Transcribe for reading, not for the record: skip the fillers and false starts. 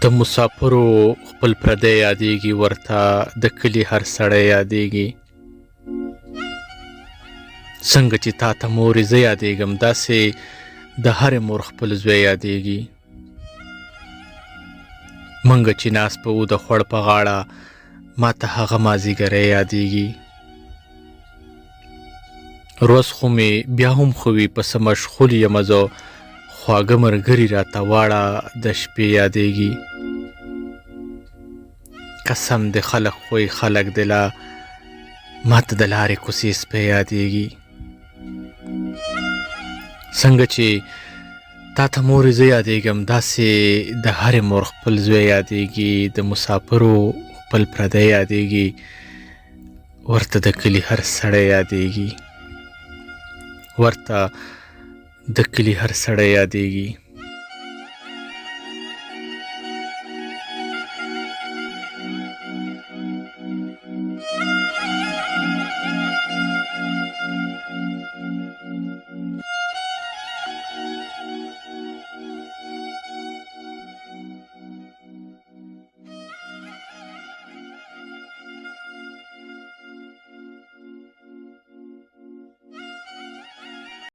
د مسافرو خپل پردی یادېږي، ورته د کلي هر سړی یادېږي. څنګه چې تا ته مورې زه یادېږم، داسې د هرې مور خپل زوی یادېږي. منګه چې ناست به وو د خوړ په غاړه، ما ته هغه مازدیګری یادېږي. روز خو مې بیا هم خو وي، په څه مشغول یمه زه، خواږه ملګري راته واړه د شپې یادېږي. قسم دې خلق خوی خلق دې لا، ما ته د لارې کوڅې سپی یادېږي. څنګه چې تا ته مورې زه یادېږم، داسې د هرې مور خپل زوی یادېږي. د مسافرو خپل پردی یادېږي، ورته د کلي هر سړی یادېږي. ورته د کلي هر سړی یادېږي.